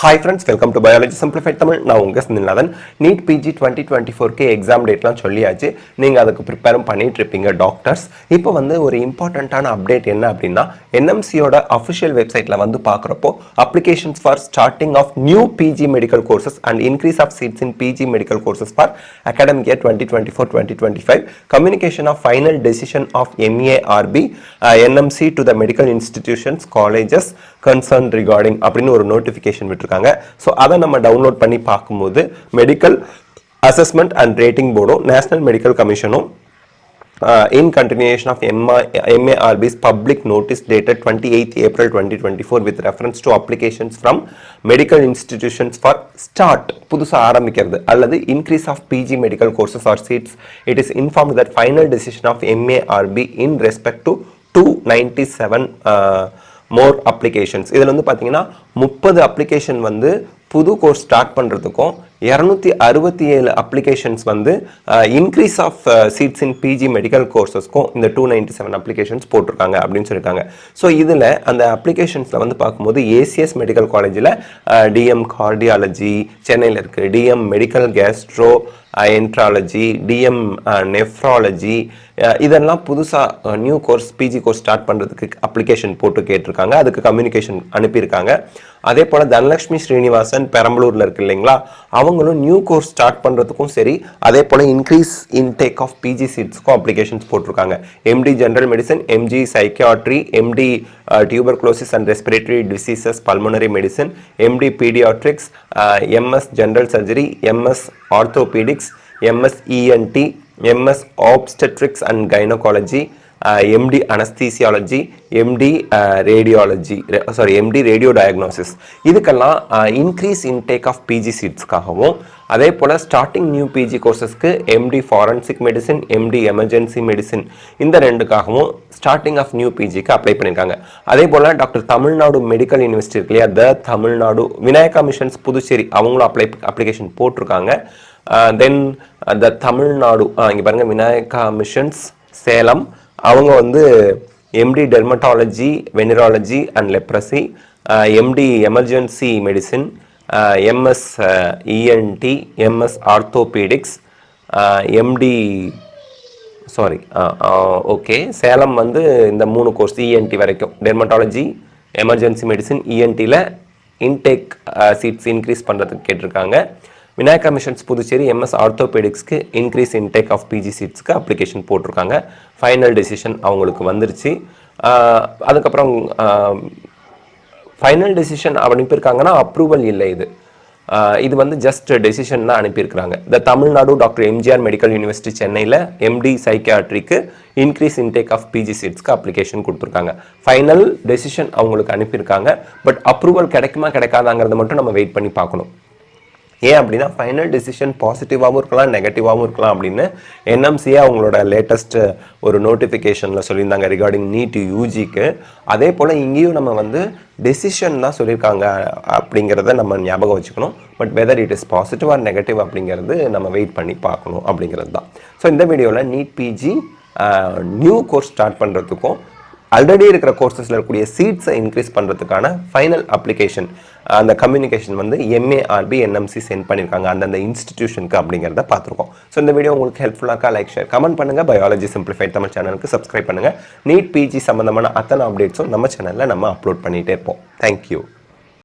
Hi friends, welcome to Biology Simplified Tamil. நான் உங்க Senthilnathan. NEET PG 2024 exam டேட்லாம் சொல்லியாச்சு. நீங்க அதுக்கு ப்ரிப்பேரும் பண்ணிட்டு இருப்பீங்க டாக்டர்ஸ். இப்போ வந்து ஒரு இம்பார்ட்டன்ட்டான அப்டேட் என்ன அப்படின்னா NMCயோட அஃபிஷியல் வெப்சைட்ல வந்து பார்க்குறப்போ applications for starting of new PG medical courses and increase of seats in PG medical courses for academic year 2024-2025 communication of final decision of MARB NMC to the medical institutions colleges concerned regarding அப்படின்னு ஒரு notification விட்டுருக்காங்க. So அதை நம்ம download பண்ணி பார்க்கும்போது medical assessment and rating போர்டும் national medical கமிஷனும் in continuation of MARB's public notice dated 28th April 2024 with reference to applications from medical institutions for start புதுசா ஆரம்பிக்கிறது அல்லது increase of PG medical courses or seats, it is informed that final decision of MARB in respect to 297 more applications. இதில் வந்து பார்த்தீங்கன்னா 30 application வந்து புது course start பண்ணுறதுக்கும் 267 applications வந்து increase of seats in PG medical கோர்சஸ்க்கும் இந்த 297 அப்ளிகேஷன்ஸ் போட்டிருக்காங்க அப்படின்னு சொல்லியிருக்காங்க. ஸோ இதில் அந்த அப்ளிகேஷன்ஸில் வந்து பார்க்கும்போது ஏசிஎஸ் மெடிக்கல் காலேஜில் டிஎம் கார்டியாலஜி சென்னையில் இருக்குது, DM medical gastroenterology, DM nephrology, இதெல்லாம் புதுசாக new course PG course start பண்ணுறதுக்கு அப்ளிகேஷன் போட்டு கேட்டிருக்காங்க. அதுக்கு கம்யூனிகேஷன் அனுப்பியிருக்காங்க. அதே போல் தனலட்சுமி ஸ்ரீனிவாசன் பெரம்பலூரில் இருக்கு இல்லைங்களா, அவங்களும் நியூ கோர்ஸ் ஸ்டார்ட் பண்ணுறதுக்கும் சரி, அதே போல் இன்க்ரீஸ் இன்டேக் ஆஃப் பிஜி சீட்ஸ்க்கும் அப்ளிகேஷன்ஸ் போட்டிருக்காங்க. MD general medicine, MG psychiatry, MD tuberculosis and respiratory diseases pulmonary medicine, MD paediatrics, MS general surgery, MS orthopaedics, MS ENT, MS obstetrics and gynaecology, MD anaesthesiology, MD radiology MD radio diagnosis, இதுக்கெல்லாம் increase intake of PG சீட்ஸ்க்காகவும் அதே போல் starting new PG கோர்சஸ்க்கு MD forensic medicine, MD emergency medicine, இந்த ரெண்டுக்காகவும் starting of new பிஜிக்கு apply பண்ணியிருக்காங்க. அதே போல் டாக்டர் தமிழ்நாடு மெடிக்கல் யூனிவர்சிட்டி இருக்கு இல்லையா, த தமிழ்நாடு விநாயகா மிஷன்ஸ் புதுச்சேரி, அவங்களும் அப்ளிகேஷன் போட்டிருக்காங்க. தென் த தமிழ்நாடு இங்கே பாருங்கள், விநாயகா மிஷன்ஸ் சேலம், அவங்க வந்து MD dermatology, venereology and leprosy, MD emergency medicine, MS ENT, MS orthopaedics, MD okay Salem வந்து இந்த 3 கோர்ஸ் இஎன்டி வரைக்கும், டெர்மட்டாலஜி, எமர்ஜென்சி மெடிசின், இஎன்டியில் இன்டேக் சீட்ஸ் இன்க்ரீஸ் பண்ணுறதுக்கு கேட்டிருக்காங்க. விநாயகா மிஷன்ஸ் புதுச்சேரி எம்எஸ் ஆர்த்தோபெடிக்ஸ்க்கு இன்க்ரீஸ் இன்டேக் ஆஃப் பிஜி சீட்ஸ்க்கு அப்ளிகேஷன் போட்டிருக்காங்க. ஃபைனல் டெசிஷன் அவங்களுக்கு வந்துருச்சு. அதுக்கப்புறம் ஃபைனல் டெசிஷன் அனுப்பியிருக்காங்கன்னா அப்ரூவல் இல்லை, இது வந்து ஜஸ்ட் டெசிஷன் தான் அனுப்பியிருக்கிறாங்க. The Tamil Nadu doctor MGR medical university சென்னையில் எம்டி சைக்கியாட்ரிக்கு இன்க்ரீஸ் இன்டேக் ஆஃப் பிஜி சீட்ஸ்க்கு அப்ளிகேஷன் கொடுத்துருக்காங்க. ஃபைனல் டெசிஷன் அவங்களுக்கு அனுப்பியிருக்காங்க. பட் அப்ரூவல் கிடைக்குமா கிடைக்காதாங்கிறத மட்டும் நம்ம வெயிட் பண்ணி பார்க்கணும். ஏன் அப்படின்னா ஃபைனல் டெசிஷன் பாசிட்டிவாகவும் இருக்கலாம், நெகட்டிவாகவும் இருக்கலாம் அப்படின்னு என்எம்சியே அவங்களோட லேட்டஸ்ட் ஒரு நோட்டிஃபிகேஷனில் சொல்லியிருந்தாங்க ரிகார்டிங் நீட் யூஜிக்கு. அதே போல் இங்கேயும் நம்ம வந்து டெசிஷன் தான் சொல்லியிருக்காங்க அப்படிங்கிறத நம்ம ஞாபகம் வச்சுக்கணும். But whether it is positive or negative அப்படிங்கிறது நம்ம வெயிட் பண்ணி பார்க்கணும் அப்படிங்கிறது தான். ஸோ இந்த வீடியோவில் NEET PG new course start பண்ணுறதுக்கும் ஆல்ரெடி இருக்கிற கோர்சஸில் இருக்கக்கூடிய சீட்ஸை இன்க்ரீஸ் பண்ணுறதுக்கான ஃபைனல் அப்ளிகேஷன், அந்த கம்யூனிகேஷன் வந்து MARB NMC சென்ட் பண்ணியிருக்காங்க அந்தந்த இன்ஸ்டிடியூஷனுக்கு அப்படிங்கிறத பார்த்துருக்கோம். ஸோ இந்த வீடியோ உங்களுக்கு ஹெல்ப்ஃபுல்லாக இருக்கா? லைக், ஷேர், கமெண்ட் பண்ணுங்கள். பயாலஜி சிம்பிளிஃபைட் தமிழ் சேனலுக்கு சப்ஸ்கிரைப் பண்ணுங்கள். நீட் பிஜி சம்மந்தமான அத்தனை அப்டேட்ஸும் நம்ம சேனலில் நம்ம அப்லோட் பண்ணிகிட்டே இருப்போம். தேங்க்யூ.